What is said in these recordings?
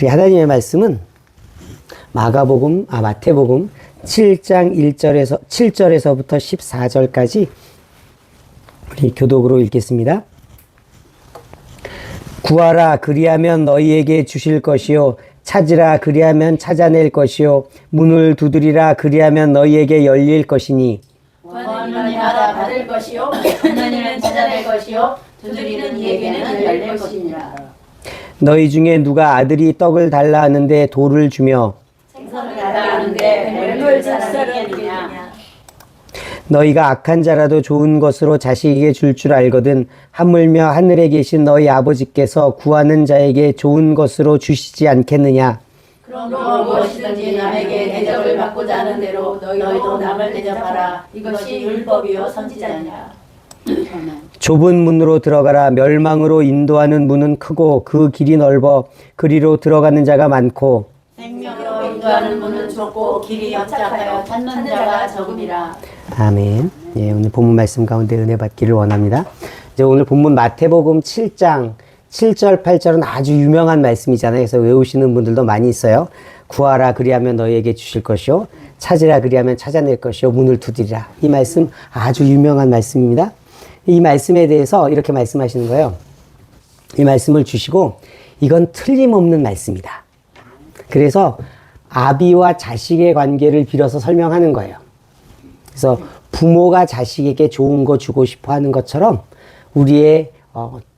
우리 하나님의 말씀은 마태복음 7장 7절에서부터 14절까지 우리 교독으로 읽겠습니다. 구하라 그리하면 너희에게 주실 것이요 찾으라 그리하면 찾아낼 것이요 문을 두드리라 그리하면 너희에게 열릴 것이니 구하는 이마다 받을 것이요 찾는 찾아낼 것이요 두드리는 이에게는 열릴 것이니라. 너희 중에 누가 아들이 떡을 달라 하는데 돌을 주며 생선을 달라 하는데 뱀을 자라겠느냐. 너희가 악한 자라도 좋은 것으로 자식에게 줄 알거든 하물며 하늘에 계신 너희 아버지께서 구하는 자에게 좋은 것으로 주시지 않겠느냐. 그러므로 무엇이든지 남에게 대접을 받고자 하는 대로 너희도 남을 대접하라. 이것이 율법이요 선지자니라. 좁은 문으로 들어가라. 멸망으로 인도하는 문은 크고 그 길이 넓어 그리로 들어가는 자가 많고 생명으로 인도하는 문은 좁고 길이 협착하여 찾는 자가 적음이라. 아멘. 예, 오늘 본문 말씀 가운데 은혜 받기를 원합니다. 이제 오늘 본문 마태복음 7장 7절 8절은 아주 유명한 말씀이잖아요. 그래서 외우시는 분들도 많이 있어요. 구하라 그리하면 너희에게 주실 것이요 찾으라 그리하면 찾아낼 것이요 문을 두드리라. 이 말씀 아주 유명한 말씀입니다. 이 말씀에 대해서 이렇게 말씀하시는 거예요. 이 말씀을 주시고 이건 틀림없는 말씀이다. 그래서 아비와 자식의 관계를 빌어서 설명하는 거예요. 그래서 부모가 자식에게 좋은 거 주고 싶어 하는 것처럼 우리의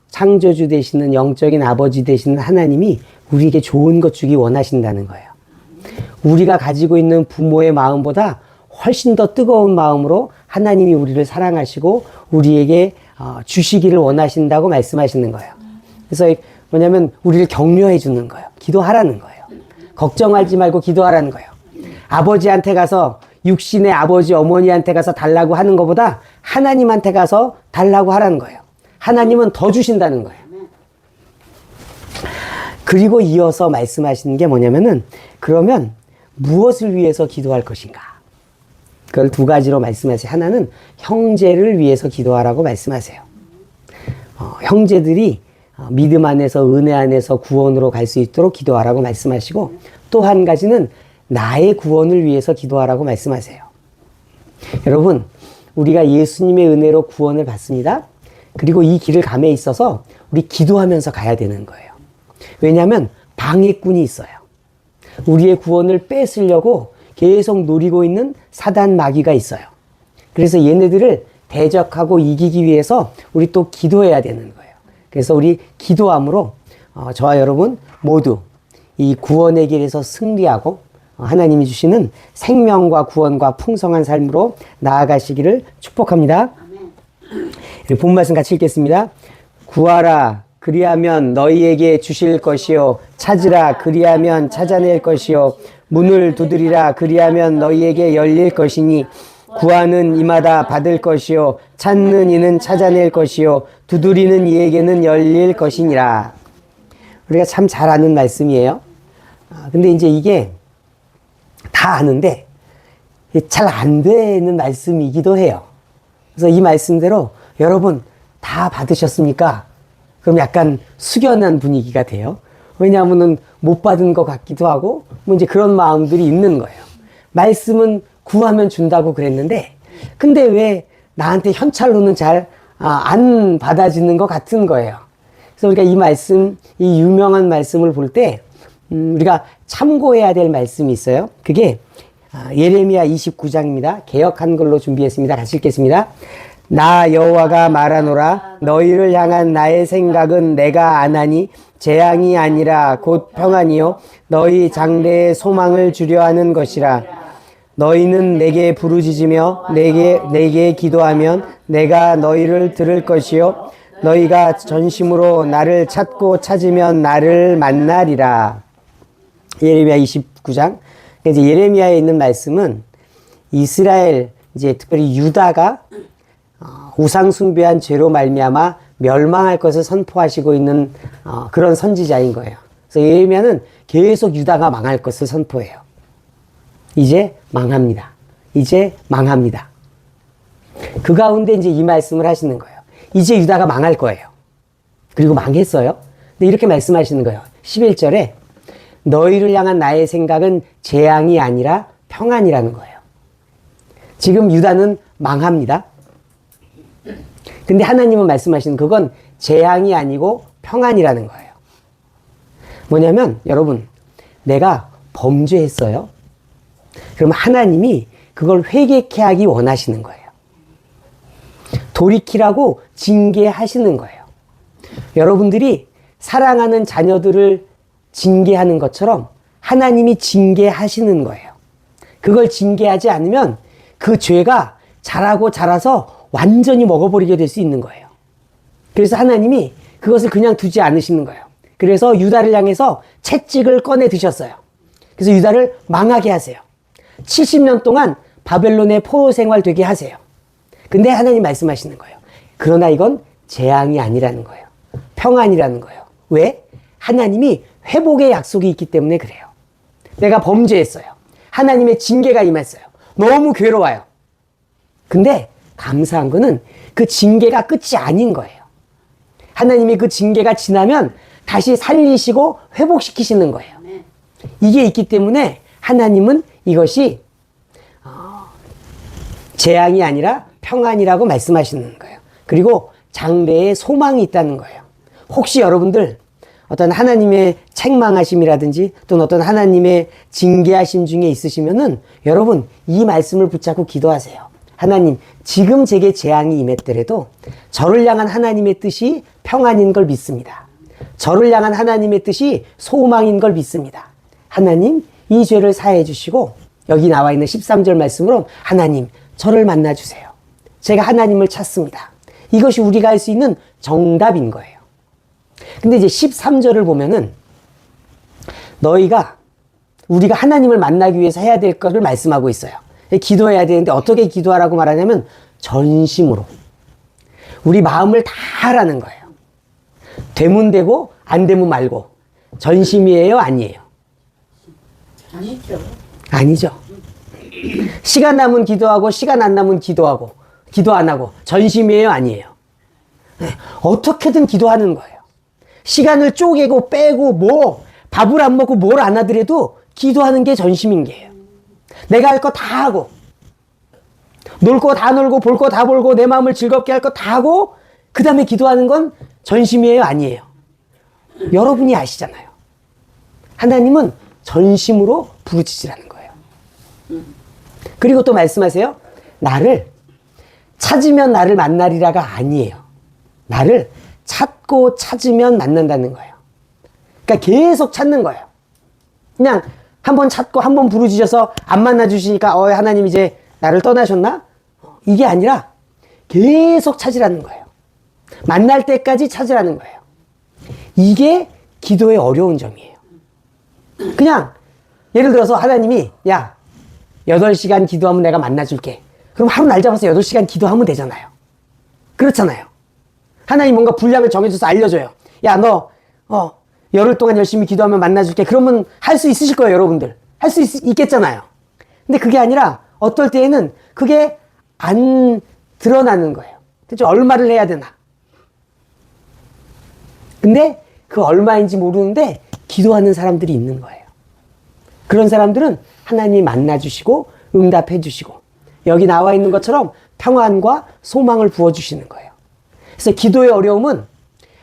창조주 되시는 영적인 아버지 되시는 하나님이 우리에게 좋은 것 주기 원하신다는 거예요. 우리가 가지고 있는 부모의 마음보다 훨씬 더 뜨거운 마음으로 하나님이 우리를 사랑하시고 우리에게 주시기를 원하신다고 말씀하시는 거예요. 그래서 뭐냐면 우리를 격려해 주는 거예요. 기도하라는 거예요. 걱정하지 말고 기도하라는 거예요. 아버지한테 가서 육신의 아버지 어머니한테 가서 달라고 하는 것보다 하나님한테 가서 달라고 하라는 거예요. 하나님은 더 주신다는 거예요. 그리고 이어서 말씀하시는 게 뭐냐면은 그러면 무엇을 위해서 기도할 것인가? 그걸 두 가지로 말씀하세요. 하나는 형제를 위해서 기도하라고 말씀하세요. 형제들이 믿음 안에서 은혜 안에서 구원으로 갈 수 있도록 기도하라고 말씀하시고 또 한 가지는 나의 구원을 위해서 기도하라고 말씀하세요. 여러분, 우리가 예수님의 은혜로 구원을 받습니다. 그리고 이 길을 감에 있어서 우리 기도하면서 가야 되는 거예요. 왜냐하면 방해꾼이 있어요. 우리의 구원을 뺏으려고 계속 노리고 있는 사단 마귀가 있어요. 그래서 얘네들을 대적하고 이기기 위해서 우리 또 기도해야 되는 거예요. 그래서 우리 기도함으로 저와 여러분 모두 이 구원의 길에서 승리하고 하나님이 주시는 생명과 구원과 풍성한 삶으로 나아가시기를 축복합니다. 본 말씀 같이 읽겠습니다. 구하라 그리하면 너희에게 주실 것이요 찾으라 그리하면 찾아낼 것이요 문을 두드리라 그리하면 너희에게 열릴 것이니 구하는 이마다 받을 것이요 찾는 이는 찾아낼 것이요 두드리는 이에게는 열릴 것이니라. 우리가 참 잘 아는 말씀이에요. 근데 이제 이게 다 아는데 잘 안 되는 말씀이기도 해요. 그래서 이 말씀대로 여러분 다 받으셨습니까? 그럼 약간 숙연한 분위기가 돼요. 왜냐하면은 못 받은 것 같기도 하고 뭐 이제 그런 마음들이 있는 거예요. 말씀은 구하면 준다고 그랬는데 근데 왜 나한테 현찰로는 잘 안 받아지는 것 같은 거예요. 그래서 우리가 이 말씀, 이 유명한 말씀을 볼 때 우리가 참고해야 될 말씀이 있어요. 그게 예레미야 29장입니다. 개역 한글로 준비했습니다. 같이 읽겠습니다. 나 여호와가 말하노라 너희를 향한 나의 생각은 내가 아나니 재앙이 아니라 곧 평안이요 너희 장래에 소망을 주려 하는 것이라. 너희는 내게 부르짖으며 내게 기도하면 내가 너희를 들을 것이요 너희가 전심으로 나를 찾고 찾으면 나를 만나리라. 예레미야 29장. 이제 예레미야에 있는 말씀은 이스라엘 이제 특별히 유다가 우상 숭배한 죄로 말미암아 멸망할 것을 선포하시고 있는 그런 선지자인 거예요. 그래서 예레미야는 계속 유다가 망할 것을 선포해요. 이제 망합니다. 이제 망합니다. 그 가운데 이제 이 말씀을 하시는 거예요. 이제 유다가 망할 거예요. 그리고 망했어요. 근데 이렇게 말씀하시는 거예요. 11절에 너희를 향한 나의 생각은 재앙이 아니라 평안이라는 거예요. 지금 유다는 망합니다. 근데 하나님은 말씀하시는 그건 재앙이 아니고 평안이라는 거예요. 뭐냐면 여러분, 내가 범죄했어요. 그럼 하나님이 그걸 회개케 하기 원하시는 거예요. 돌이키라고 징계하시는 거예요. 여러분들이 사랑하는 자녀들을 징계하는 것처럼 하나님이 징계하시는 거예요. 그걸 징계하지 않으면 그 죄가 자라서 완전히 먹어버리게 될 수 있는 거예요. 그래서 하나님이 그것을 그냥 두지 않으시는 거예요. 그래서 유다를 향해서 채찍을 꺼내 드셨어요. 그래서 유다를 망하게 하세요. 70년 동안 바벨론의 포로 생활 되게 하세요. 근데 하나님 말씀하시는 거예요. 그러나 이건 재앙이 아니라는 거예요. 평안이라는 거예요. 왜? 하나님이 회복의 약속이 있기 때문에 그래요. 내가 범죄했어요. 하나님의 징계가 임했어요. 너무 괴로워요. 근데 감사한 거는 그 징계가 끝이 아닌 거예요. 하나님이 그 징계가 지나면 다시 살리시고 회복시키시는 거예요. 이게 있기 때문에 하나님은 이것이 재앙이 아니라 평안이라고 말씀하시는 거예요. 그리고 장래에 소망이 있다는 거예요. 혹시 여러분들 어떤 하나님의 책망하심이라든지 또는 어떤 하나님의 징계하심 중에 있으시면은 여러분 이 말씀을 붙잡고 기도하세요. 하나님, 지금 제게 재앙이 임했더라도 저를 향한 하나님의 뜻이 평안인 걸 믿습니다. 저를 향한 하나님의 뜻이 소망인 걸 믿습니다. 하나님, 이 죄를 사해 주시고 여기 나와 있는 13절 말씀으로 하나님, 저를 만나주세요. 제가 하나님을 찾습니다. 이것이 우리가 할 수 있는 정답인 거예요. 근데 이제 13절을 보면은 우리가 하나님을 만나기 위해서 해야 될 것을 말씀하고 있어요. 기도해야 되는데 어떻게 기도하라고 말하냐면 전심으로. 우리 마음을 다 하라는 거예요. 되면 되고 안 되면 말고. 전심이에요? 아니에요? 아니죠. 아니죠. 시간 나면 기도하고 시간 안 나면 기도하고 기도 안 하고 전심이에요? 아니에요? 네. 어떻게든 기도하는 거예요. 시간을 쪼개고 빼고 밥을 안 먹고 뭘 안 하더라도 기도하는 게 전심인 게예요. 내가 할 거 다 하고 놀 거 다 놀고 볼 거 다 보고 내 마음을 즐겁게 할 거 다 하고 그 다음에 기도하는 건 전심이에요? 아니에요? 여러분이 아시잖아요. 하나님은 전심으로 부르짖으라는 거예요. 그리고 또 말씀하세요. 나를 찾으면 나를 만나리라가 아니에요. 나를 찾고 찾으면 만난다는 거예요. 그러니까 계속 찾는 거예요. 그냥 한번 찾고 한번 부르짖어서 안 만나주시니까 하나님 이제 나를 떠나셨나? 이게 아니라 계속 찾으라는 거예요. 만날 때까지 찾으라는 거예요. 이게 기도의 어려운 점이에요. 그냥 예를 들어서 하나님이 8시간 기도하면 내가 만나줄게. 그럼 하루 날 잡아서 8시간 기도하면 되잖아요. 그렇잖아요. 하나님 뭔가 분량을 정해줘서 알려줘요. 너 열흘 동안 열심히 기도하면 만나줄게. 그러면 할 수 있으실 거예요, 여러분들. 할 수 있겠잖아요. 근데 그게 아니라 어떨 때에는 그게 안 드러나는 거예요. 대체 얼마를 해야 되나? 근데 그 얼마인지 모르는데 기도하는 사람들이 있는 거예요. 그런 사람들은 하나님이 만나주시고 응답해 주시고 여기 나와 있는 것처럼 평안과 소망을 부어주시는 거예요. 그래서 기도의 어려움은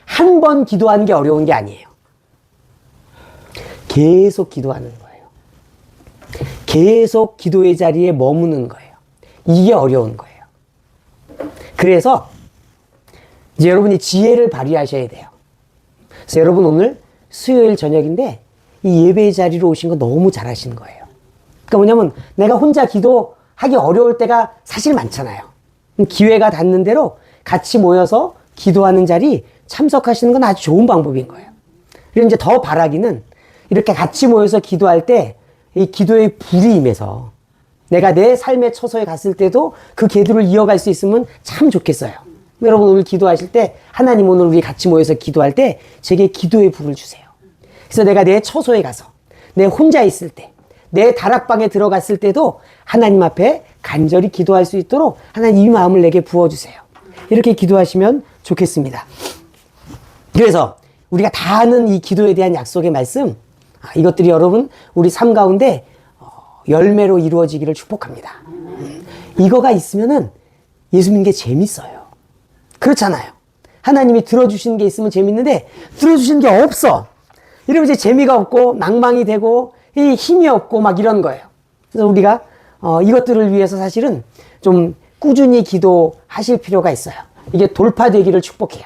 한 번 기도하는 게 어려운 게 아니에요. 계속 기도하는 거예요. 계속 기도의 자리에 머무는 거예요. 이게 어려운 거예요. 그래서 이제 여러분이 지혜를 발휘하셔야 돼요. 그래서 여러분 오늘 수요일 저녁인데 이 예배의 자리로 오신 거 너무 잘하시는 거예요. 그러니까 뭐냐면 내가 혼자 기도하기 어려울 때가 사실 많잖아요. 기회가 닿는 대로 같이 모여서 기도하는 자리 참석하시는 건 아주 좋은 방법인 거예요. 그리고 이제 더 바라기는 이렇게 같이 모여서 기도할 때 이 기도의 불이 임해서 내가 내 삶의 처소에 갔을 때도 그 기도를 이어갈 수 있으면 참 좋겠어요. 여러분 오늘 기도하실 때 하나님 오늘 우리 같이 모여서 기도할 때 제게 기도의 불을 주세요. 그래서 내가 내 처소에 가서 내 혼자 있을 때 내 다락방에 들어갔을 때도 하나님 앞에 간절히 기도할 수 있도록 하나님 이 마음을 내게 부어주세요. 이렇게 기도하시면 좋겠습니다. 그래서 우리가 다 아는 이 기도에 대한 약속의 말씀 이것들이 여러분 우리 삶 가운데 열매로 이루어지기를 축복합니다. 이거가 있으면은 예수 믿는 게 재밌어요. 그렇잖아요. 하나님이 들어주시는 게 있으면 재밌는데 들어주시는 게 없어. 이러면 이제 재미가 없고 낭망이 되고 힘이 없고 막 이런 거예요. 그래서 우리가 이것들을 위해서 사실은 좀 꾸준히 기도하실 필요가 있어요. 이게 돌파되기를 축복해요.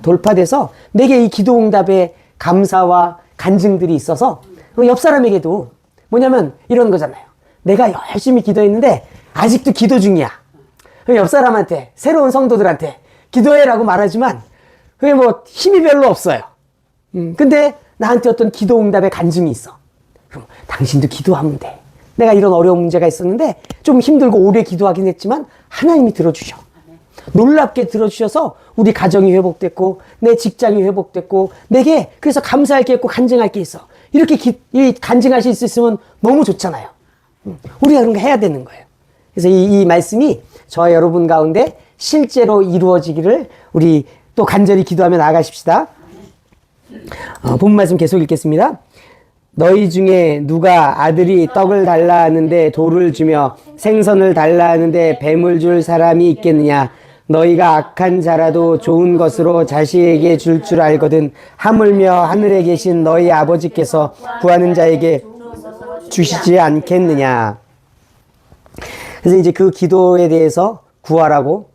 돌파돼서 내게 이 기도 응답의 감사와 간증들이 있어서 옆 사람에게도 뭐냐면 이런 거잖아요. 내가 열심히 기도했는데 아직도 기도 중이야. 옆 사람한테, 새로운 성도들한테 기도해라고 말하지만 그게 뭐 힘이 별로 없어요. 근데 나한테 어떤 기도 응답의 간증이 있어. 그럼 당신도 기도하면 돼. 내가 이런 어려운 문제가 있었는데 좀 힘들고 오래 기도하긴 했지만 하나님이 들어주셔. 놀랍게 들어주셔서 우리 가정이 회복됐고 내 직장이 회복됐고 내게 그래서 감사할 게 있고 간증할 게 있어. 이렇게 간증하실 수 있으면 너무 좋잖아요. 우리가 그런 거 해야 되는 거예요. 그래서 이 말씀이 저와 여러분 가운데 실제로 이루어지기를 우리 또 간절히 기도하며 나아가십시다. 본 말씀 계속 읽겠습니다. 너희 중에 누가 아들이 떡을 달라 하는데 돌을 주며 생선을 달라 하는데 뱀을 줄 사람이 있겠느냐. 너희가 악한 자라도 좋은 것으로 자식에게 줄 줄 알거든 하물며 하늘에 계신 너희 아버지께서 구하는 자에게 주시지 않겠느냐. 그래서 이제 그 기도에 대해서 구하라고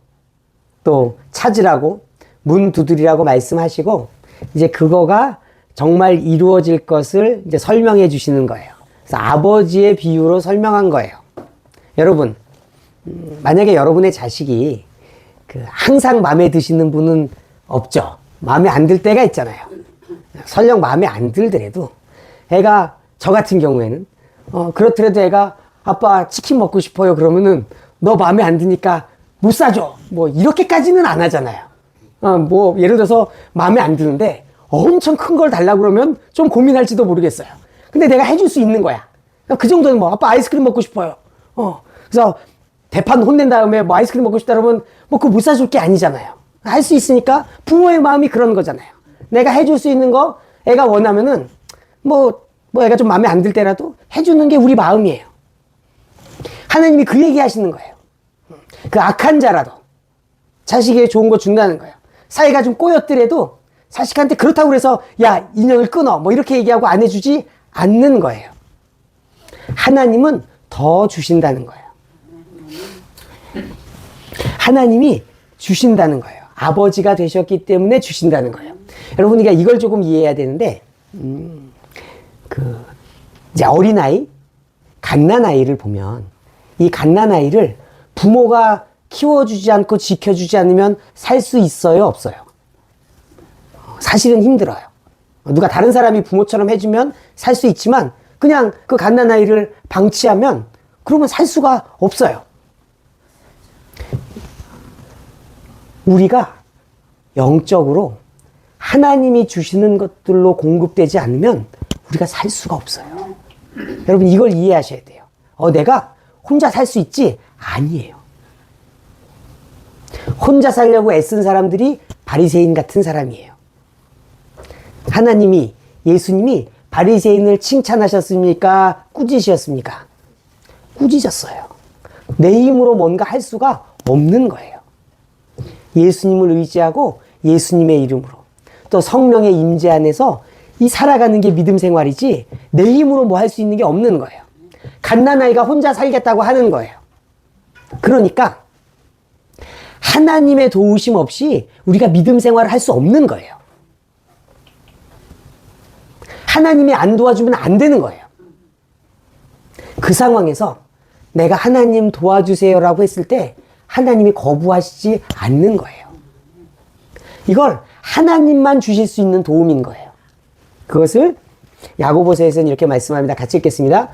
또 찾으라고 문 두드리라고 말씀하시고 이제 그거가 정말 이루어질 것을 이제 설명해 주시는 거예요. 그래서 아버지의 비유로 설명한 거예요. 여러분, 만약에 여러분의 자식이 항상 마음에 드시는 분은 없죠. 마음에 안 들 때가 있잖아요. 설령 마음에 안 들더라도 애가 저 같은 경우에는 그렇더라도 애가 아빠 치킨 먹고 싶어요 그러면은 너 마음에 안 드니까 못 사줘 뭐 이렇게까지는 안 하잖아요. 뭐 예를 들어서 마음에 안 드는데 엄청 큰 걸 달라고 그러면 좀 고민할지도 모르겠어요. 근데 내가 해줄 수 있는 거야. 그 정도는 뭐 아빠 아이스크림 먹고 싶어요. 그래서 대판 혼낸 다음에 뭐 아이스크림 먹고 싶다 그러면 뭐 그거 못 사줄 게 아니잖아요. 할 수 있으니까 부모의 마음이 그런 거잖아요. 내가 해줄 수 있는 거 애가 원하면은 뭐 애가 좀 마음에 안 들 때라도 해주는 게 우리 마음이에요. 하나님이 그 얘기 하시는 거예요. 그 악한 자라도 자식에게 좋은 거 준다는 거예요. 사이가 좀 꼬였더라도 자식한테 그렇다고 그래서 야 인연을 끊어 뭐 이렇게 얘기하고 안 해주지 않는 거예요. 하나님은 더 주신다는 거예요. 하나님이 주신다는 거예요. 아버지가 되셨기 때문에 주신다는 거예요. 여러분, 그러니까 이걸 조금 이해해야 되는데, 이제 어린아이, 갓난아이를 보면, 이 갓난아이를 부모가 키워주지 않고 지켜주지 않으면 살 수 있어요, 없어요? 사실은 힘들어요. 누가 다른 사람이 부모처럼 해주면 살 수 있지만, 그냥 그 갓난아이를 방치하면, 그러면 살 수가 없어요. 우리가 영적으로 하나님이 주시는 것들로 공급되지 않으면 우리가 살 수가 없어요. 여러분 이걸 이해하셔야 돼요. 내가 혼자 살 수 있지? 아니에요. 혼자 살려고 애쓴 사람들이 바리새인 같은 사람이에요. 하나님이 예수님이 바리새인을 칭찬하셨습니까? 꾸짖으셨습니까? 꾸짖었어요. 내 힘으로 뭔가 할 수가 없는 거예요. 예수님을 의지하고 예수님의 이름으로 또 성령의 임재 안에서 이 살아가는 게 믿음 생활이지 내 힘으로 뭐 할 수 있는 게 없는 거예요. 갓난아이가 혼자 살겠다고 하는 거예요. 그러니까 하나님의 도우심 없이 우리가 믿음 생활을 할 수 없는 거예요. 하나님이 안 도와주면 안 되는 거예요. 그 상황에서 내가 하나님 도와주세요라고 했을 때 하나님이 거부하시지 않는 거예요. 이걸 하나님만 주실 수 있는 도움인 거예요. 그것을 야고보서에서는 이렇게 말씀합니다. 같이 읽겠습니다.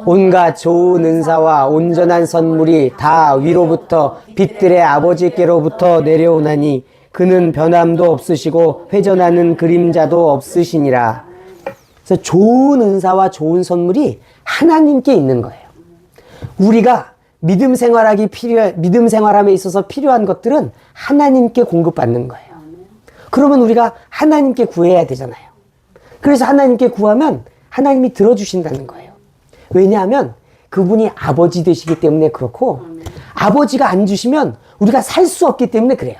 온갖 좋은 은사와 온전한 선물이 다 위로부터 빛들의 아버지께로부터 내려오나니 그는 변함도 없으시고 회전하는 그림자도 없으시니라. 그래서 좋은 은사와 좋은 선물이 하나님께 있는 거예요. 우리가 믿음 생활함에 있어서 필요한 것들은 하나님께 공급받는 거예요. 그러면 우리가 하나님께 구해야 되잖아요. 그래서 하나님께 구하면 하나님이 들어주신다는 거예요. 왜냐하면 그분이 아버지 되시기 때문에 그렇고 아버지가 안 주시면 우리가 살 수 없기 때문에 그래요.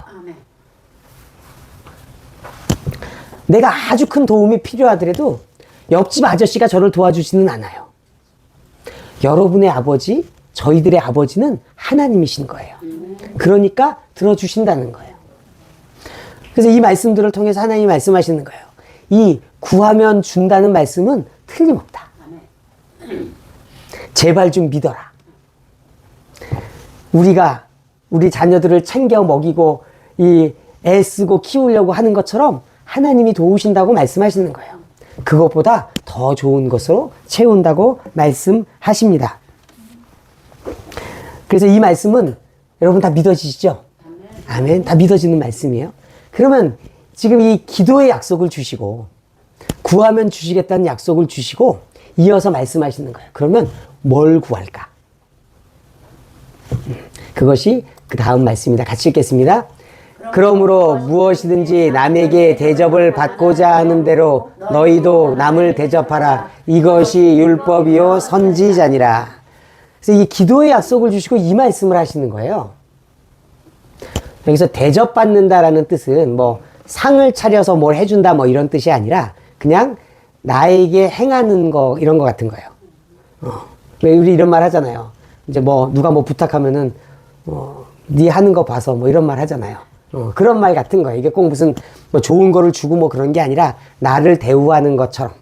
내가 아주 큰 도움이 필요하더라도 옆집 아저씨가 저를 도와주지는 않아요. 여러분의 아버지, 저희들의 아버지는 하나님이신 거예요. 그러니까 들어주신다는 거예요. 그래서 이 말씀들을 통해서 하나님이 말씀하시는 거예요. 이 구하면 준다는 말씀은 틀림없다. 제발 좀 믿어라. 우리가 우리 자녀들을 챙겨 먹이고 애쓰고 키우려고 하는 것처럼 하나님이 도우신다고 말씀하시는 거예요. 그것보다 더 좋은 것으로 채운다고 말씀하십니다. 그래서 이 말씀은 여러분 다 믿어지시죠? 아멘. 다 믿어지는 말씀이에요. 그러면 지금 이 기도의 약속을 주시고 구하면 주시겠다는 약속을 주시고 이어서 말씀하시는 거예요. 그러면 뭘 구할까? 그것이 그 다음 말씀입니다. 같이 읽겠습니다. 그러므로 무엇이든지 남에게 대접을 받고자 하는 대로 너희도 남을 대접하라. 이것이 율법이요 선지자니라. 그래서 이 기도의 약속을 주시고 이 말씀을 하시는 거예요. 여기서 대접받는다라는 뜻은 뭐 상을 차려서 뭘 해준다 뭐 이런 뜻이 아니라 그냥 나에게 행하는 거 이런 거 같은 거예요. 왜 우리 이런 말 하잖아요. 이제 뭐 누가 뭐 부탁하면은 네 하는 거 봐서 뭐 이런 말 하잖아요. 그런 말 같은 거예요. 이게 꼭 무슨 뭐 좋은 거를 주고 뭐 그런 게 아니라 나를 대우하는 것처럼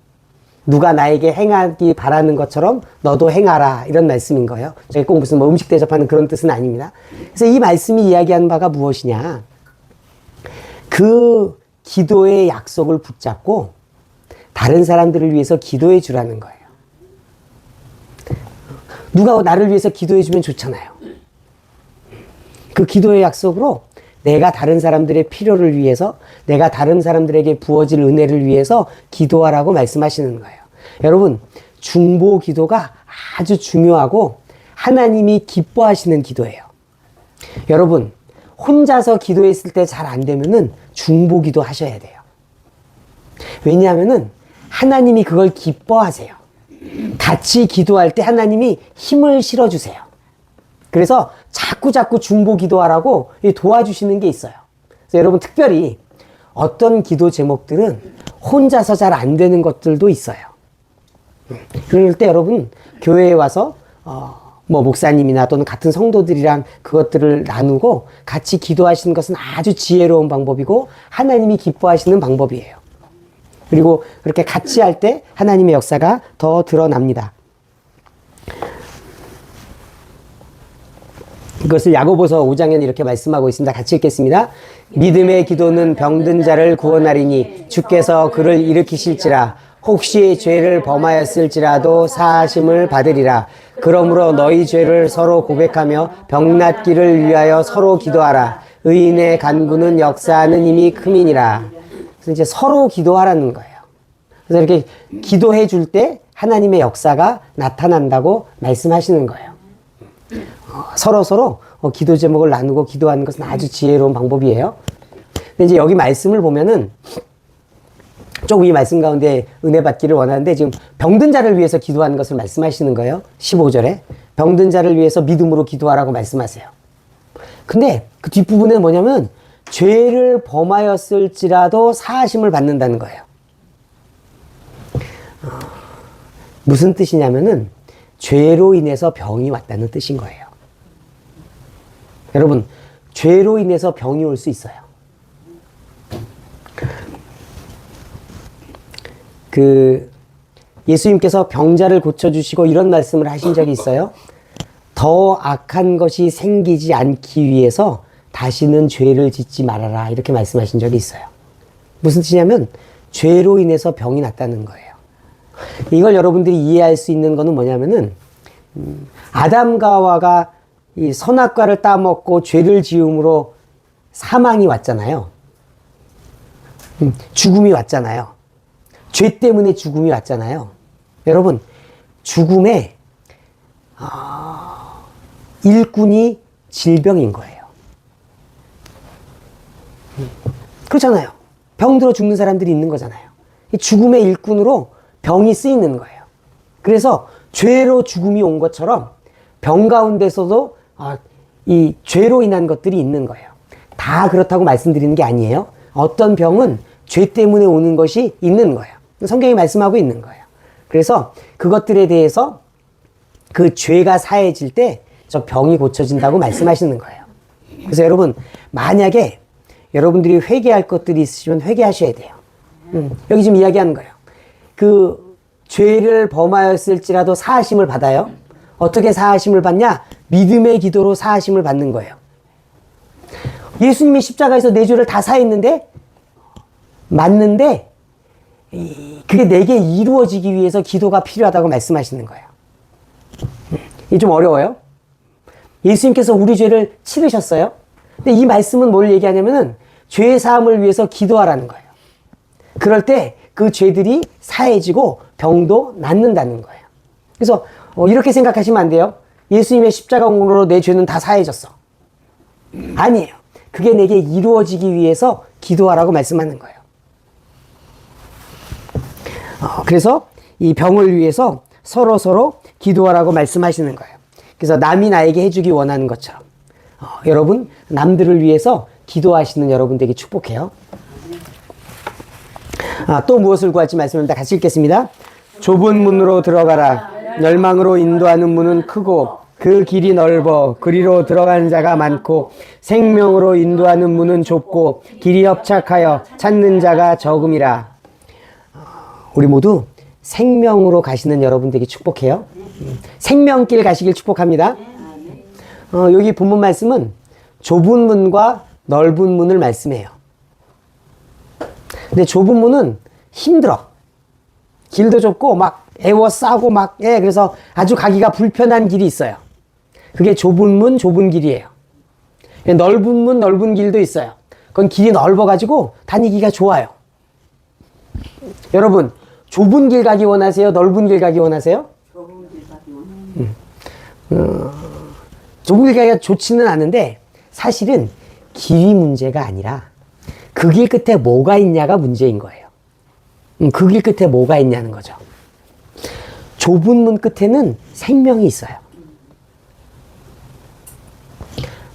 누가 나에게 행하기 바라는 것처럼 너도 행하라 이런 말씀인 거예요. 저게 꼭 무슨 뭐 음식 대접하는 그런 뜻은 아닙니다. 그래서 이 말씀이 이야기하는 바가 무엇이냐? 그 기도의 약속을 붙잡고 다른 사람들을 위해서 기도해 주라는 거예요. 누가 나를 위해서 기도해 주면 좋잖아요. 그 기도의 약속으로 내가 다른 사람들의 필요를 위해서 내가 다른 사람들에게 부어질 은혜를 위해서 기도하라고 말씀하시는 거예요. 여러분, 중보 기도가 아주 중요하고 하나님이 기뻐하시는 기도예요. 여러분, 혼자서 기도했을 때 잘 안 되면은 중보 기도 하셔야 돼요. 왜냐하면은 하나님이 그걸 기뻐하세요. 같이 기도할 때 하나님이 힘을 실어주세요. 그래서 자꾸 중보 기도하라고 도와주시는 게 있어요. 그래서 여러분 특별히 어떤 기도 제목들은 혼자서 잘 안 되는 것들도 있어요. 그럴 때 여러분 교회에 와서 뭐 목사님이나 또는 같은 성도들이랑 그것들을 나누고 같이 기도하시는 것은 아주 지혜로운 방법이고 하나님이 기뻐하시는 방법이에요. 그리고 그렇게 같이 할 때 하나님의 역사가 더 드러납니다. 이것을 야고보서 5장에는 이렇게 말씀하고 있습니다. 같이 읽겠습니다. 믿음의 기도는 병든 자를 구원하리니 주께서 그를 일으키실지라. 혹시 죄를 범하였을지라도 사하심을 받으리라. 그러므로 너희 죄를 서로 고백하며 병낫기를 위하여 서로 기도하라. 의인의 간구는 역사하는 힘이 크민이라. 그래서 이제 서로 기도하라는 거예요. 그래서 이렇게 기도해 줄 때 하나님의 역사가 나타난다고 말씀하시는 거예요. 서로 기도 제목을 나누고 기도하는 것은 아주 지혜로운 방법이에요. 근데 이제 여기 말씀을 보면은 조금 이 말씀 가운데 은혜 받기를 원하는데 지금 병든 자를 위해서 기도하는 것을 말씀하시는 거예요. 15절에 병든 자를 위해서 믿음으로 기도하라고 말씀하세요. 근데 그 뒷부분에 뭐냐면 죄를 범하였을지라도 사하심을 받는다는 거예요. 무슨 뜻이냐면은 죄로 인해서 병이 왔다는 뜻인 거예요. 여러분, 죄로 인해서 병이 올 수 있어요. 예수님께서 병자를 고쳐주시고 이런 말씀을 하신 적이 있어요. 더 악한 것이 생기지 않기 위해서 다시는 죄를 짓지 말아라. 이렇게 말씀하신 적이 있어요. 무슨 뜻이냐면 죄로 인해서 병이 났다는 거예요. 이걸 여러분들이 이해할 수 있는 거는 뭐냐면은 아담과 하와가 이 선악과를 따먹고 죄를 지음으로 사망이 왔잖아요. 죽음이 왔잖아요. 죄 때문에 죽음이 왔잖아요. 여러분, 죽음의 일꾼이 질병인 거예요. 그렇잖아요. 병들어 죽는 사람들이 있는 거잖아요. 이 죽음의 일꾼으로 병이 쓰이는 거예요. 그래서 죄로 죽음이 온 것처럼 병 가운데서도 이 죄로 인한 것들이 있는 거예요. 다 그렇다고 말씀드리는 게 아니에요. 어떤 병은 죄 때문에 오는 것이 있는 거예요. 성경이 말씀하고 있는 거예요. 그래서 그것들에 대해서 그 죄가 사해질 때 저 병이 고쳐진다고 말씀하시는 거예요. 그래서 여러분, 만약에 여러분들이 회개할 것들이 있으시면 회개하셔야 돼요. 여기 지금 이야기하는 거예요. 그 죄를 범하였을지라도 사하심을 받아요. 어떻게 사하심을 받냐? 믿음의 기도로 사하심을 받는 거예요. 예수님이 십자가에서 내 죄를 다 사했는데, 맞는데 그게 내게 이루어지기 위해서 기도가 필요하다고 말씀하시는 거예요. 이게 좀 어려워요. 예수님께서 우리 죄를 치르셨어요. 근데 이 말씀은 뭘 얘기하냐면은 죄 사함을 위해서 기도하라는 거예요. 그럴 때 그 죄들이 사해지고 병도 낫는다는 거예요. 그래서 이렇게 생각하시면 안 돼요. 예수님의 십자가 공로로 내 죄는 다 사해졌어. 아니에요. 그게 내게 이루어지기 위해서 기도하라고 말씀하는 거예요. 그래서 이 병을 위해서 서로 기도하라고 말씀하시는 거예요. 그래서 남이 나에게 해주기 원하는 것처럼 여러분, 남들을 위해서 기도하시는 여러분 되게 축복해요. 또 무엇을 구할지 말씀합니다. 같이 읽겠습니다. 좁은 문으로 들어가라. 열망으로 인도하는 문은 크고 그 길이 넓어 그리로 들어가는 자가 많고 생명으로 인도하는 문은 좁고 길이 협착하여 찾는 자가 적음이라. 우리 모두 생명으로 가시는 여러분 되게 축복해요. 생명길 가시길 축복합니다. 여기 본문 말씀은 좁은 문과 넓은 문을 말씀해요. 근데 좁은 문은 힘들어. 길도 좁고 막 애워싸고 그래서 아주 가기가 불편한 길이 있어요. 그게 좁은 문, 좁은 길이에요. 넓은 문, 넓은 길도 있어요. 그건 길이 넓어가지고 다니기가 좋아요. 여러분, 좁은 길 가기 원하세요? 넓은 길 가기 원하세요? 좁은 길 가기 원해요. 좁은 길 가기가 좋지는 않은데 사실은 길이 문제가 아니라 그 길 끝에 뭐가 있냐가 문제인 거예요. 그 길 끝에 뭐가 있냐는 거죠. 좁은 문 끝에는 생명이 있어요.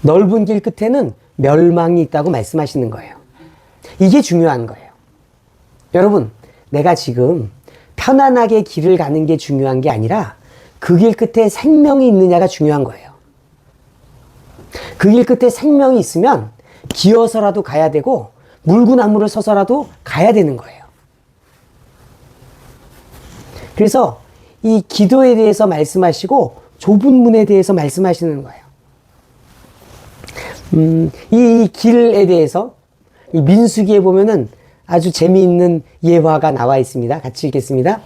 넓은 길 끝에는 멸망이 있다고 말씀하시는 거예요. 이게 중요한 거예요. 여러분, 내가 지금 편안하게 길을 가는 게 중요한 게 아니라 그 길 끝에 생명이 있느냐가 중요한 거예요. 그 길 끝에 생명이 있으면 기어서라도 가야 되고 물구나무를 서서라도 가야 되는 거예요. 그래서 이 기도에 대해서 말씀하시고 좁은 문에 대해서 말씀하시는 거예요. 이 길에 대해서 이 민수기에 보면은 아주 재미있는 예화가 나와 있습니다. 같이 읽겠습니다.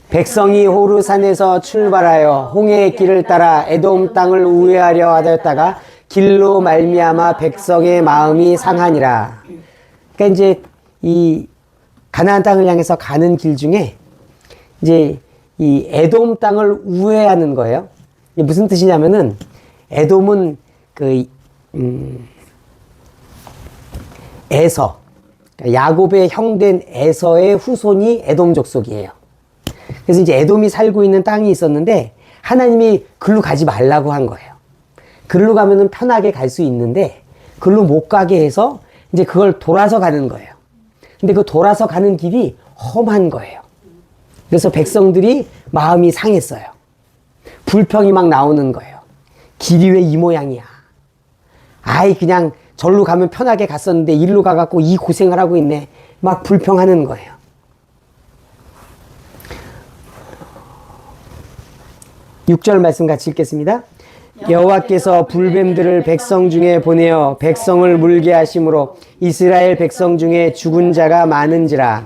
백성이 호르산에서 출발하여 홍해의 길을 따라 에돔 땅을 우회하려 하였다가 길로 말미암아 백성의 마음이 상하니라. 그러니까 이제 이 가나안 땅을 향해서 가는 길 중에 이제 이 에돔 땅을 우회하는 거예요. 이게 무슨 뜻이냐면은 에돔은 그 에서, 야곱의 형된 에서의 후손이 에돔 족속이에요. 그래서 이제 에돔이 살고 있는 땅이 있었는데 하나님이 글로 가지 말라고 한 거예요. 글로 가면은 편하게 갈 수 있는데 글로 못 가게 해서 이제 그걸 돌아서 가는 거예요. 근데 그 돌아서 가는 길이 험한 거예요. 그래서 백성들이 마음이 상했어요. 불평이 막 나오는 거예요. 길이 왜 이 모양이야? 아이, 그냥 절로 가면 편하게 갔었는데 일로 가갖고 이 고생을 하고 있네. 막 불평하는 거예요. 육 절 말씀 같이 읽겠습니다. 여호와께서 불뱀들을 백성 중에 보내어 백성을 물게 하심으로 이스라엘 백성 중에 죽은 자가 많은지라.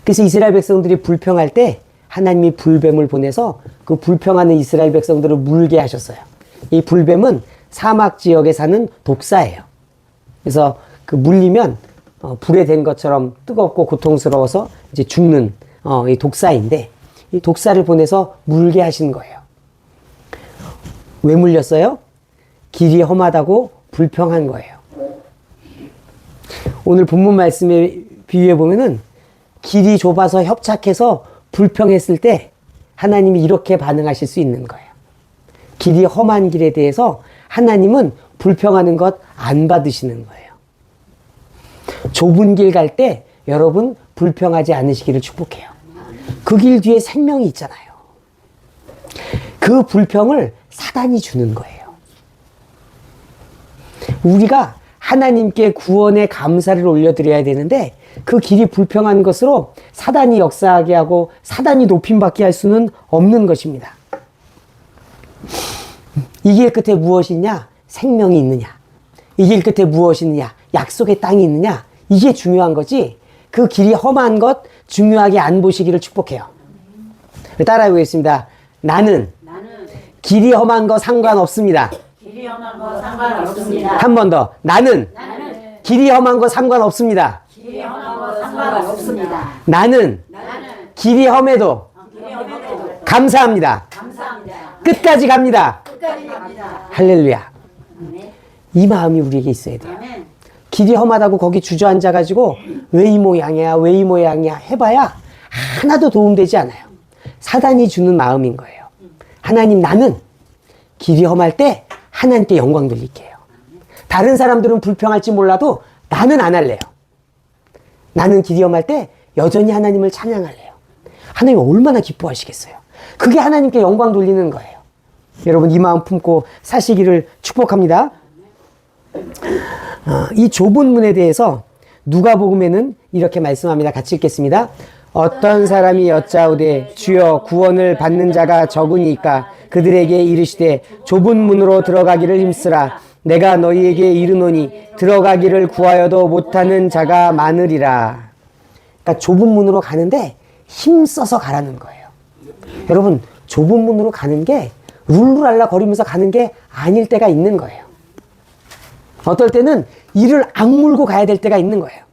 그래서 이스라엘 백성들이 불평할 때 하나님이 불뱀을 보내서 그 불평하는 이스라엘 백성들을 물게 하셨어요. 이 불뱀은 사막 지역에 사는 독사예요. 그래서 그 물리면 불에 댄 것처럼 뜨겁고 고통스러워서 이제 죽는 이 독사인데 이 독사를 보내서 물게 하신 거예요. 왜 물렸어요? 길이 험하다고 불평한 거예요. 오늘 본문 말씀에 비유해 보면은 길이 좁아서 협착해서 불평했을 때 하나님이 이렇게 반응하실 수 있는 거예요. 길이 험한 길에 대해서 하나님은 불평하는 것 안 받으시는 거예요. 좁은 길 갈 때 여러분 불평하지 않으시기를 축복해요. 그 길 뒤에 생명이 있잖아요. 그 불평을 사단이 주는 거예요. 우리가 하나님께 구원의 감사를 올려드려야 되는데 그 길이 불평한 것으로 사단이 역사하게 하고 사단이 높임받게 할 수는 없는 것입니다. 이 길 끝에 무엇이 있냐? 생명이 있느냐? 이 길 끝에 무엇이 있느냐? 약속의 땅이 있느냐? 이게 중요한 거지. 그 길이 험한 것 중요하게 안 보시기를 축복해요. 따라해 보겠습니다. 나는 길이 험한 거 상관없습니다. 길이 험한 거 상관없습니다. 한 번 더. 나는 길이 험한 거 상관없습니다. 길이 험한 거 상관없습니다. 나는 길이 험해도 길이 험해도 감사합니다. 감사합니다. 끝까지 갑니다. 끝까지 갑니다. 할렐루야. 아멘. 이 마음이 우리에게 있어야 돼요. 아멘. 길이 험하다고 거기 주저앉아가지고 왜 이 모양이야 왜 이 모양이야 해봐야 하나도 도움되지 않아요. 사단이 주는 마음인 거예요. 하나님, 나는 길이 험할 때 하나님께 영광 돌릴게요. 다른 사람들은 불평할지 몰라도 나는 안 할래요. 나는 길이 험할 때 여전히 하나님을 찬양할래요. 하나님 얼마나 기뻐하시겠어요. 그게 하나님께 영광 돌리는 거예요. 여러분 이 마음 품고 사시기를 축복합니다. 이 좁은 문에 대해서 누가복음에는 이렇게 말씀합니다. 같이 읽겠습니다. 어떤 사람이 여짜오되 주여 구원을 받는 자가 적으니까 그들에게 이르시되 좁은 문으로 들어가기를 힘쓰라. 내가 너희에게 이르노니 들어가기를 구하여도 못하는 자가 많으리라. 그러니까 좁은 문으로 가는데 힘써서 가라는 거예요. 여러분 좁은 문으로 가는 게 룰루랄라 거리면서 가는 게 아닐 때가 있는 거예요. 어떨 때는 이를 악물고 가야 될 때가 있는 거예요.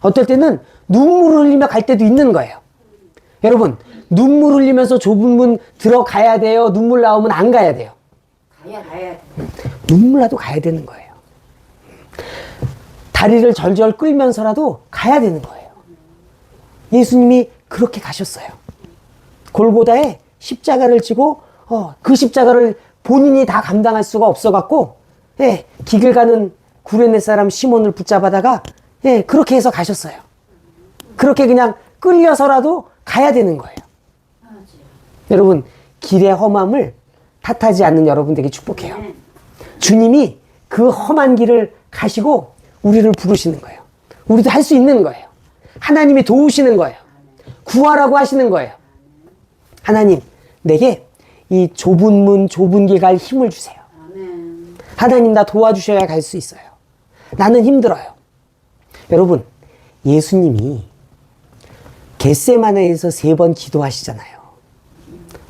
어떨 때는 눈물을 흘리며 갈 때도 있는 거예요. 여러분 눈물 흘리면서 좁은 문 들어가야 돼요? 눈물 나오면 안 가야 돼요? 가야 돼. 눈물 나도 가야 되는 거예요. 다리를 절절 끌면서라도 가야 되는 거예요. 예수님이 그렇게 가셨어요. 골고다에 십자가를 지고 그 십자가를 본인이 다 감당할 수가 없어갖고 길을 가는 구레네 사람 시몬을 붙잡아다가 그렇게 해서 가셨어요. 그렇게 그냥 끌려서라도 가야 되는 거예요. 여러분 길의 험함을 탓하지 않는 여러분들에게 축복해요. 주님이 그 험한 길을 가시고 우리를 부르시는 거예요. 우리도 할 수 있는 거예요. 하나님이 도우시는 거예요. 구하라고 하시는 거예요. 하나님 내게 이 좁은 문 좁은 길 갈 힘을 주세요. 하나님 나 도와주셔야 갈 수 있어요. 나는 힘들어요. 여러분 예수님이 겟세마네에서 3번 기도하시잖아요.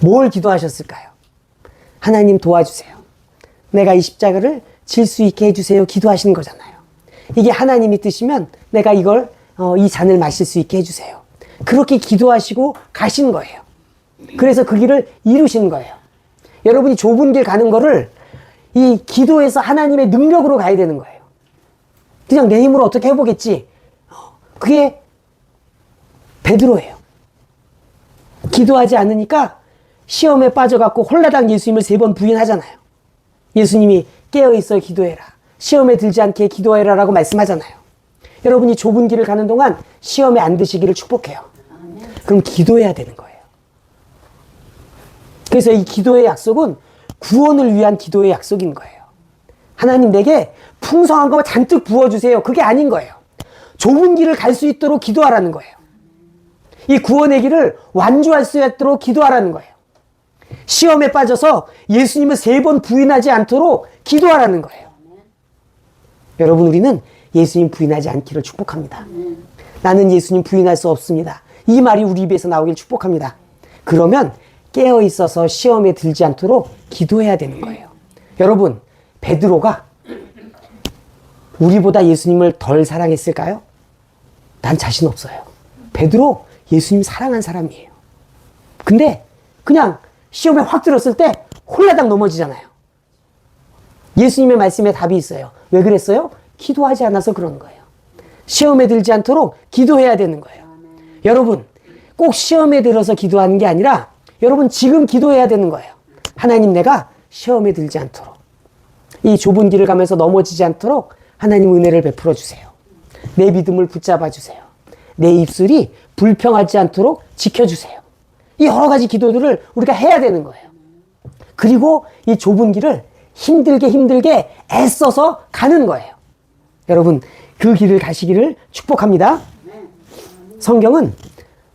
뭘 기도하셨을까요? 하나님 도와주세요. 내가 이 십자가를 질 수 있게 해주세요. 기도하시는 거잖아요. 이게 하나님이 뜻이면 내가 이걸 이 잔을 마실 수 있게 해주세요. 그렇게 기도하시고 가신 거예요. 그래서 그 길을 이루신 거예요. 여러분이 좁은 길 가는 거를 이 기도에서 하나님의 능력으로 가야 되는 거예요. 그냥 내 힘으로 어떻게 해보겠지. 그게 베드로예요. 기도하지 않으니까 시험에 빠져갖고 홀라당 예수님을 3번 부인하잖아요. 예수님이 깨어있어 기도해라. 시험에 들지 않게 기도해라 라고 말씀하잖아요. 여러분이 좁은 길을 가는 동안 시험에 안 드시기를 축복해요. 그럼 기도해야 되는 거예요. 그래서 이 기도의 약속은 구원을 위한 기도의 약속인 거예요. 하나님 내게 풍성한 거 잔뜩 부어주세요. 그게 아닌 거예요. 좁은 길을 갈 수 있도록 기도하라는 거예요. 이 구원의 길을 완주할 수 있도록 기도하라는 거예요. 시험에 빠져서 예수님을 3번 부인하지 않도록 기도하라는 거예요. 여러분 우리는 예수님 부인하지 않기를 축복합니다. 나는 예수님 부인할 수 없습니다. 이 말이 우리 입에서 나오길 축복합니다. 그러면 깨어 있어서 시험에 들지 않도록 기도해야 되는 거예요. 여러분 베드로가 우리보다 예수님을 덜 사랑했을까요? 난 자신 없어요. 베드로 예수님 사랑한 사람이에요. 근데 그냥 시험에 확 들었을 때 홀라당 넘어지잖아요. 예수님의 말씀에 답이 있어요. 왜 그랬어요? 기도하지 않아서 그런 거예요. 시험에 들지 않도록 기도해야 되는 거예요. 여러분, 꼭 시험에 들어서 기도하는 게 아니라 여러분 지금 기도해야 되는 거예요. 하나님, 내가 시험에 들지 않도록, 이 좁은 길을 가면서 넘어지지 않도록 하나님 은혜를 베풀어 주세요. 내 믿음을 붙잡아 주세요. 내 입술이 불평하지 않도록 지켜주세요. 이 여러 가지 기도들을 우리가 해야 되는 거예요. 그리고 이 좁은 길을 힘들게 애써서 가는 거예요. 여러분, 그 길을 가시기를 축복합니다. 성경은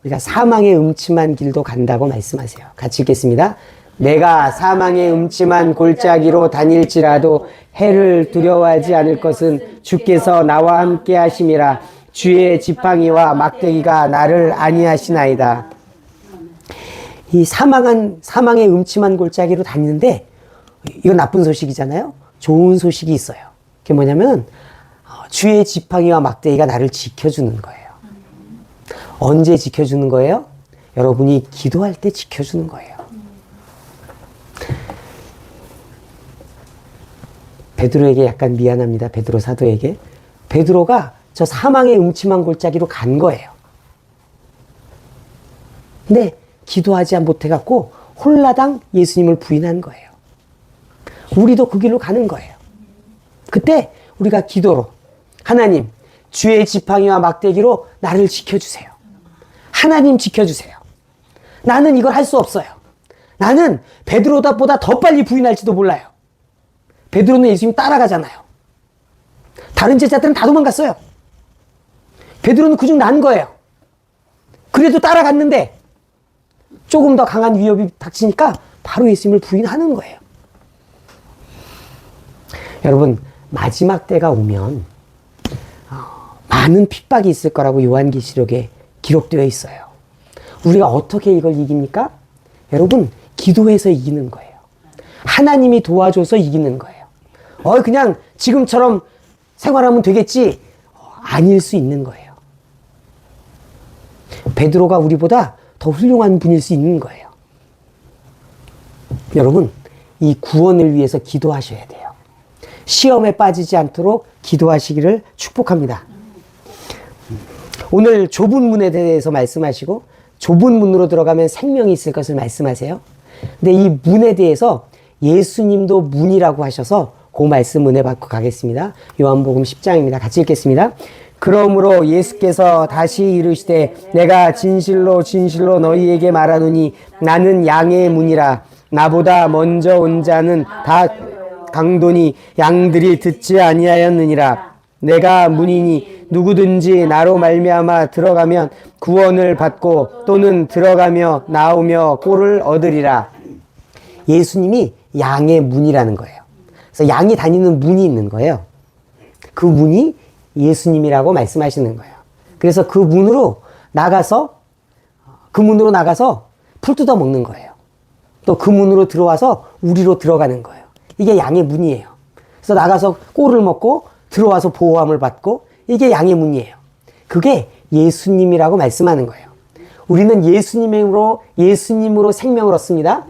우리가 사망의 음침한 길도 간다고 말씀하세요. 같이 읽겠습니다. 내가 사망의 음침한 골짜기로 다닐지라도 해를 두려워하지 않을 것은 주께서 나와 함께 하심이라. 주의 지팡이와 막대기가 나를 안위하시나이다. 이 사망의 음침한 골짜기로 다니는데, 이건 나쁜 소식이잖아요. 좋은 소식이 있어요. 그게 뭐냐면 주의 지팡이와 막대기가 나를 지켜주는 거예요. 언제 지켜주는 거예요? 여러분이 기도할 때 지켜주는 거예요. 베드로에게 약간 미안합니다. 베드로 사도에게. 베드로가 저 사망의 음침한 골짜기로 간 거예요. 근데 기도하지 못해갖고 홀라당 예수님을 부인한 거예요. 우리도 그 길로 가는 거예요. 그때 우리가 기도로, 하나님, 주의 지팡이와 막대기로 나를 지켜주세요. 하나님 지켜주세요. 나는 이걸 할 수 없어요. 나는 베드로보다 더 빨리 부인할지도 몰라요. 베드로는 예수님 따라가잖아요. 다른 제자들은 다 도망갔어요. 베드로는 그중 난 거예요. 그래도 따라갔는데 조금 더 강한 위협이 닥치니까 바로 예수님을 부인하는 거예요. 여러분, 마지막 때가 오면 많은 핍박이 있을 거라고 요한계시록에 기록되어 있어요. 우리가 어떻게 이걸 이깁니까? 여러분, 기도해서 이기는 거예요. 하나님이 도와줘서 이기는 거예요. 그냥 지금처럼 생활하면 되겠지. 아닐 수 있는 거예요. 베드로가 우리보다 더 훌륭한 분일 수 있는 거예요. 여러분, 이 구원을 위해서 기도하셔야 돼요. 시험에 빠지지 않도록 기도하시기를 축복합니다. 오늘 좁은 문에 대해서 말씀하시고, 좁은 문으로 들어가면 생명이 있을 것을 말씀하세요. 근데 이 문에 대해서 예수님도 문이라고 하셔서 그 말씀 은혜 받고 가겠습니다. 요한복음 10장입니다. 같이 읽겠습니다. 그러므로 예수께서 다시 이르시되 내가 진실로 진실로 너희에게 말하노니 나는 양의 문이라. 나보다 먼저 온 자는 다 강도니 양들이 듣지 아니하였느니라. 내가 문이니 누구든지 나로 말미암아 들어가면 구원을 받고 또는 들어가며 나오며 꼴을 얻으리라. 예수님이 양의 문이라는 거예요. 그래서 양이 다니는 문이 있는 거예요. 그 문이 예수님이라고 말씀하시는 거예요. 그래서 그 문으로 나가서 풀 뜯어 먹는 거예요. 또 그 문으로 들어와서 우리로 들어가는 거예요. 이게 양의 문이에요. 그래서 나가서 꼴을 먹고 들어와서 보호함을 받고, 이게 양의 문이에요. 그게 예수님이라고 말씀하는 거예요. 우리는 예수님으로 생명을 얻습니다.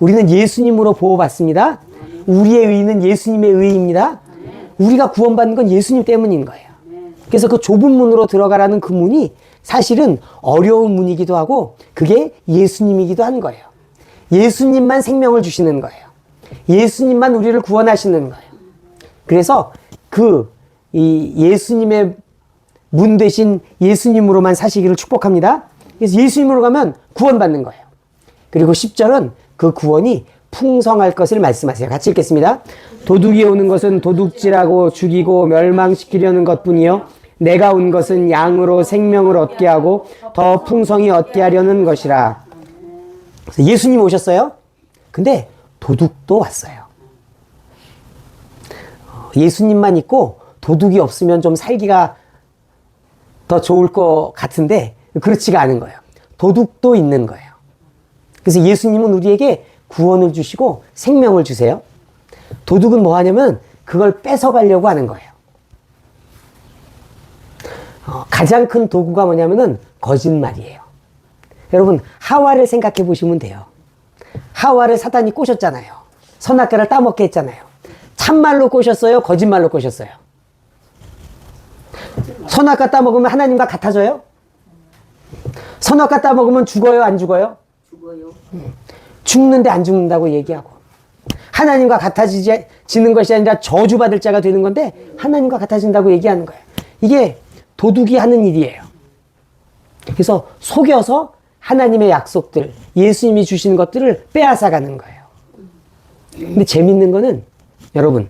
우리는 예수님으로 보호받습니다. 우리의 의는 예수님의 의입니다. 우리가 구원받는 건 예수님 때문인 거예요. 그래서 그 좁은 문으로 들어가라는 그 문이 사실은 어려운 문이기도 하고, 그게 예수님이기도 한 거예요. 예수님만 생명을 주시는 거예요. 예수님만 우리를 구원하시는 거예요. 그래서 이 예수님의 문 대신 예수님으로만 사시기를 축복합니다. 그래서 예수님으로 가면 구원받는 거예요. 그리고 10절은 그 구원이 풍성할 것을 말씀하세요. 같이 읽겠습니다. 도둑이 오는 것은 도둑질하고 죽이고 멸망시키려는 것뿐이요 내가 온 것은 양으로 생명을 얻게 하고 더 풍성히 얻게 하려는 것이라. 그래서 예수님 오셨어요. 근데 도둑도 왔어요. 예수님만 있고 도둑이 없으면 좀 살기가 더 좋을 것 같은데 그렇지가 않은 거예요. 도둑도 있는 거예요. 그래서 예수님은 우리에게 구원을 주시고 생명을 주세요. 도둑은 뭐 하냐면 그걸 뺏어가려고 하는 거예요. 가장 큰 도구가 뭐냐면은 거짓말이에요. 여러분, 하와를 생각해 보시면 돼요. 하와를 사단이 꼬셨잖아요. 선악과를 따먹게 했잖아요. 참말로 꼬셨어요? 거짓말로 꼬셨어요? 선악과 따먹으면 하나님과 같아져요? 선악 갖다 먹으면 죽어요, 안 죽어요? 죽어요. 죽는데 안 죽는다고 얘기하고. 하나님과 같아지는 것이 아니라 저주받을 자가 되는 건데 하나님과 같아진다고 얘기하는 거예요. 이게 도둑이 하는 일이에요. 그래서 속여서 하나님의 약속들, 예수님이 주신 것들을 빼앗아가는 거예요. 근데 재밌는 거는 여러분,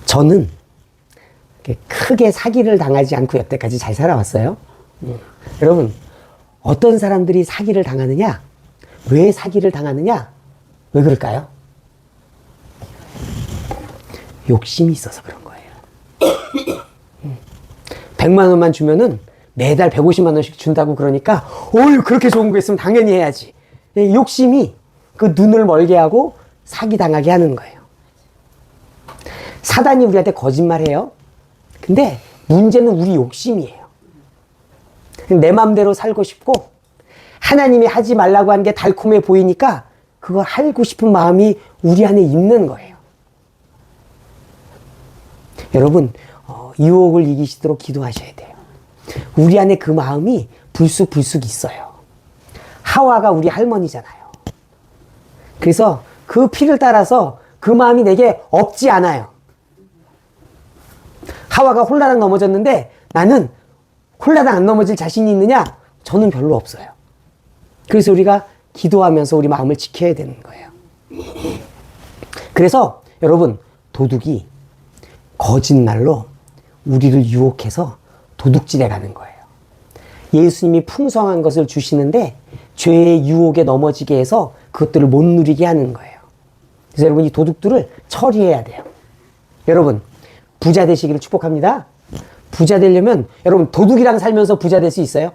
저는 크게 사기를 당하지 않고 여태까지 잘 살아왔어요. 여러분, 어떤 사람들이 사기를 당하느냐? 왜 사기를 당하느냐? 왜 그럴까요? 욕심이 있어서 그런 거예요. 100만 원만 주면은 매달 150만 원씩 준다고 그러니까 어휴 그렇게 좋은 거 있으면 당연히 해야지. 욕심이 그 눈을 멀게 하고 사기 당하게 하는 거예요. 사단이 우리한테 거짓말해요. 근데 문제는 우리 욕심이에요. 내 마음대로 살고 싶고 하나님이 하지 말라고 한 게 달콤해 보이니까 그거 하고 싶은 마음이 우리 안에 있는 거예요. 여러분, 유혹을 이기시도록 기도하셔야 돼요. 우리 안에 그 마음이 불쑥불쑥 있어요. 하와가 우리 할머니잖아요. 그래서 그 피를 따라서 그 마음이 내게 없지 않아요. 하와가 홀라당 넘어졌는데 나는 홀라당 안 넘어질 자신이 있느냐? 저는 별로 없어요. 그래서 우리가 기도하면서 우리 마음을 지켜야 되는 거예요. 그래서 여러분, 도둑이 거짓말로 우리를 유혹해서 도둑질해 가는 거예요. 예수님이 풍성한 것을 주시는데 죄의 유혹에 넘어지게 해서 그것들을 못 누리게 하는 거예요. 그래서 여러분, 이 도둑들을 처리해야 돼요. 여러분, 부자 되시기를 축복합니다. 부자 되려면 여러분, 도둑이랑 살면서 부자 될 수 있어요?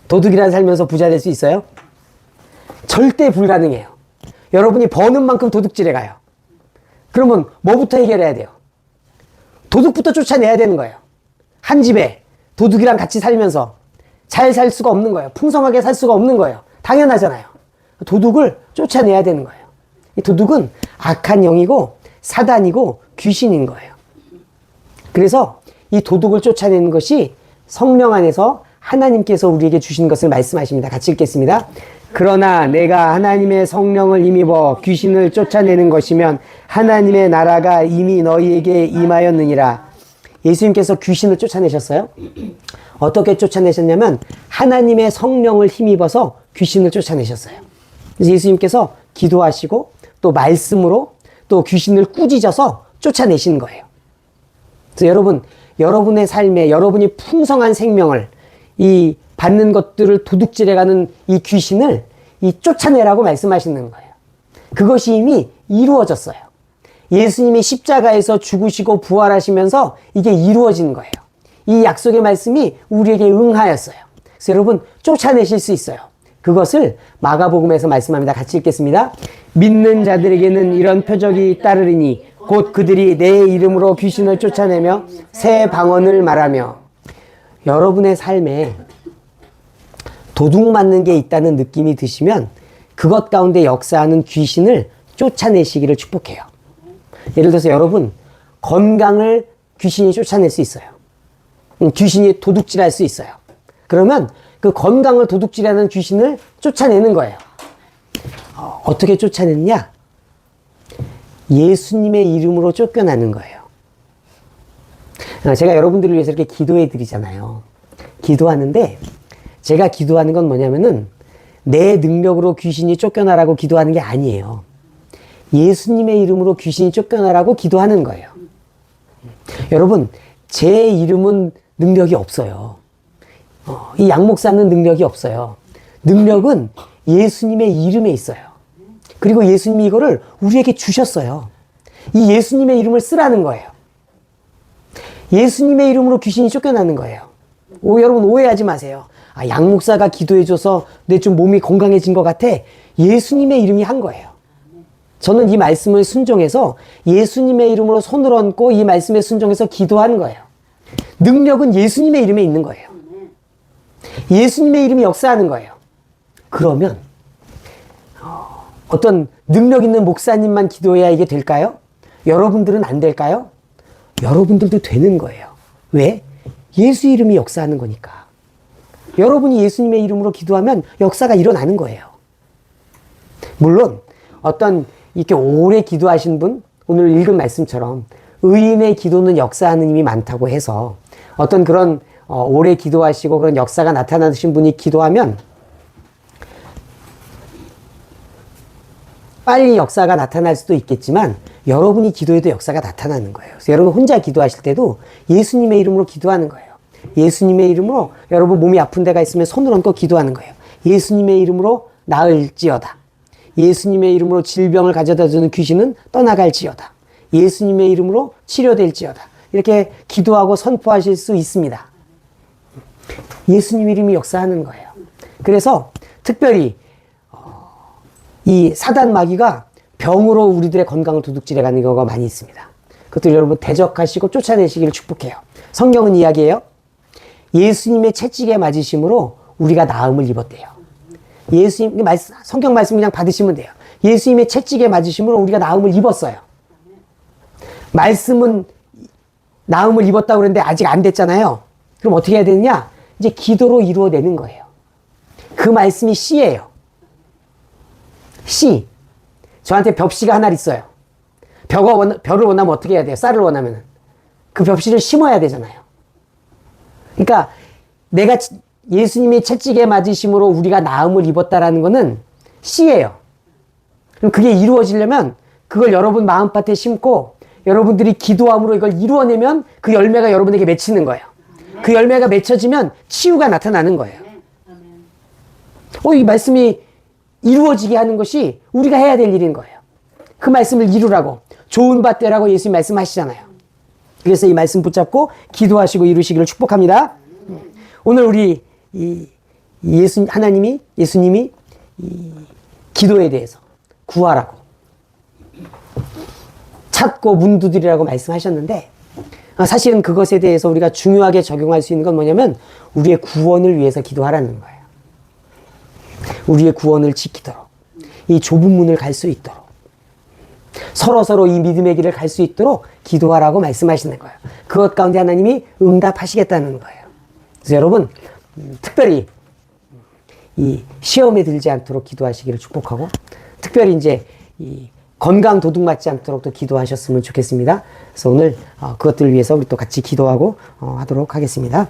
도둑이랑 살면서 부자 될 수 있어요? 절대 불가능해요. 여러분이 버는 만큼 도둑질해 가요. 그러면 뭐부터 해결해야 돼요? 도둑부터 쫓아내야 되는 거예요. 한 집에 도둑이랑 같이 살면서 잘 살 수가 없는 거예요. 풍성하게 살 수가 없는 거예요. 당연하잖아요. 도둑을 쫓아내야 되는 거예요. 이 도둑은 악한 영이고 사단이고 귀신인 거예요. 그래서 이 도둑을 쫓아내는 것이 성령 안에서 하나님께서 우리에게 주신 것을 말씀하십니다. 같이 읽겠습니다. 그러나 내가 하나님의 성령을 힘입어 귀신을 쫓아내는 것이면 하나님의 나라가 이미 너희에게 임하였느니라. 예수님께서 귀신을 쫓아내셨어요. 어떻게 쫓아내셨냐면 하나님의 성령을 힘입어서 귀신을 쫓아내셨어요. 그래서 예수님께서 기도하시고 또 말씀으로 또 귀신을 꾸짖어서 쫓아내신 거예요. 그래서 여러분, 여러분의 삶에 여러분이 풍성한 생명을 이 받는 것들을 도둑질해가는 이 귀신을 이 쫓아내라고 말씀하시는 거예요. 그것이 이미 이루어졌어요. 예수님이 십자가에서 죽으시고 부활하시면서 이게 이루어진 거예요. 이 약속의 말씀이 우리에게 응하였어요. 그래서 여러분 쫓아내실 수 있어요. 그것을 마가복음에서 말씀합니다. 같이 읽겠습니다. 믿는 자들에게는 이런 표적이 따르리니 곧 그들이 내 이름으로 귀신을 쫓아내며 새 방언을 말하며. 여러분의 삶에 도둑 맞는 게 있다는 느낌이 드시면 그것 가운데 역사하는 귀신을 쫓아내시기를 축복해요. 예를 들어서 여러분 건강을 귀신이 쫓아낼 수 있어요. 귀신이 도둑질할 수 있어요. 그러면 그 건강을 도둑질하는 귀신을 쫓아내는 거예요. 어떻게 쫓아내느냐? 예수님의 이름으로 쫓겨나는 거예요. 제가 여러분들을 위해서 이렇게 기도해 드리잖아요. 기도하는데 제가 기도하는 건 뭐냐면은 내 능력으로 귀신이 쫓겨나라고 기도하는 게 아니에요. 예수님의 이름으로 귀신이 쫓겨나라고 기도하는 거예요. 여러분, 제 이름은 능력이 없어요. 이 양목사는 능력이 없어요. 능력은 예수님의 이름에 있어요. 그리고 예수님이 이거를 우리에게 주셨어요. 이 예수님의 이름을 쓰라는 거예요. 예수님의 이름으로 귀신이 쫓겨나는 거예요. 여러분 오해하지 마세요. 양목사가 기도해줘서 내 좀 몸이 건강해진 것 같아. 예수님의 이름이 한 거예요. 저는 이 말씀을 순종해서 예수님의 이름으로 손을 얹고 이 말씀에 순종해서 기도하는 거예요. 능력은 예수님의 이름에 있는 거예요. 예수님의 이름이 역사하는 거예요. 그러면 어떤 능력 있는 목사님만 기도해야 이게 될까요? 여러분들은 안 될까요? 여러분들도 되는 거예요. 왜? 예수 이름이 역사하는 거니까. 여러분이 예수님의 이름으로 기도하면 역사가 일어나는 거예요. 물론 어떤 이렇게 오래 기도하신 분, 오늘 읽은 말씀처럼 의인의 기도는 역사하는 힘이 많다고 해서 어떤 그런 오래 기도하시고 그런 역사가 나타나신 분이 기도하면 빨리 역사가 나타날 수도 있겠지만 여러분이 기도해도 역사가 나타나는 거예요. 그래서 여러분 혼자 기도하실 때도 예수님의 이름으로 기도하는 거예요. 예수님의 이름으로 여러분 몸이 아픈 데가 있으면 손을 얹고 기도하는 거예요. 예수님의 이름으로 나을지어다. 예수님의 이름으로 질병을 가져다 주는 귀신은 떠나갈지어다. 예수님의 이름으로 치료될지어다. 이렇게 기도하고 선포하실 수 있습니다. 예수님 이름이 역사하는 거예요. 그래서 특별히 이 사단 마귀가 병으로 우리들의 건강을 도둑질해 가는 경우가 많이 있습니다. 그것들 여러분 대적하시고 쫓아내시기를 축복해요. 성경은 이야기해요. 예수님의 채찍에 맞으심으로 우리가 나음을 입었대요. 예수님 성경 말씀 그냥 받으시면 돼요. 예수님의 채찍에 맞으심으로 우리가 나음을 입었어요. 말씀은 나음을 입었다고 그랬는데 아직 안 됐잖아요. 그럼 어떻게 해야 되느냐? 이제 기도로 이루어내는 거예요. 그 말씀이 씨예요. 씨. 저한테 벽씨가 하나 있어요. 벼를 원하면 어떻게 해야 돼요? 쌀을 원하면 그 벽씨를 심어야 되잖아요. 그러니까 내가 예수님이 채찍에 맞으심으로 우리가 나음을 입었다라는 거는 씨예요. 그럼 그게 이루어지려면 그걸 여러분 마음밭에 심고 여러분들이 기도함으로 이걸 이루어내면 그 열매가 여러분에게 맺히는 거예요. 그 열매가 맺혀지면 치유가 나타나는 거예요. 이 말씀이 이루어지게 하는 것이 우리가 해야 될 일인 거예요. 그 말씀을 이루라고 좋은 밭 되라고 예수님 말씀하시잖아요. 그래서 이 말씀 붙잡고 기도하시고 이루시기를 축복합니다. 오늘 우리 예수님이 이 기도에 대해서 구하라고 찾고 문 두드리라고 말씀하셨는데 사실은 그것에 대해서 우리가 중요하게 적용할 수 있는 건 뭐냐면 우리의 구원을 위해서 기도하라는 거예요. 우리의 구원을 지키도록 이 좁은 문을 갈 수 있도록 서로 이 믿음의 길을 갈 수 있도록 기도하라고 말씀하시는 거예요. 그것 가운데 하나님이 응답하시겠다는 거예요. 그래서 여러분 특별히 이 시험에 들지 않도록 기도하시기를 축복하고 특별히 이제 이 건강 도둑 맞지 않도록 또 기도하셨으면 좋겠습니다. 그래서 오늘 그것들을 위해서 우리 또 같이 기도하고 하도록 하겠습니다.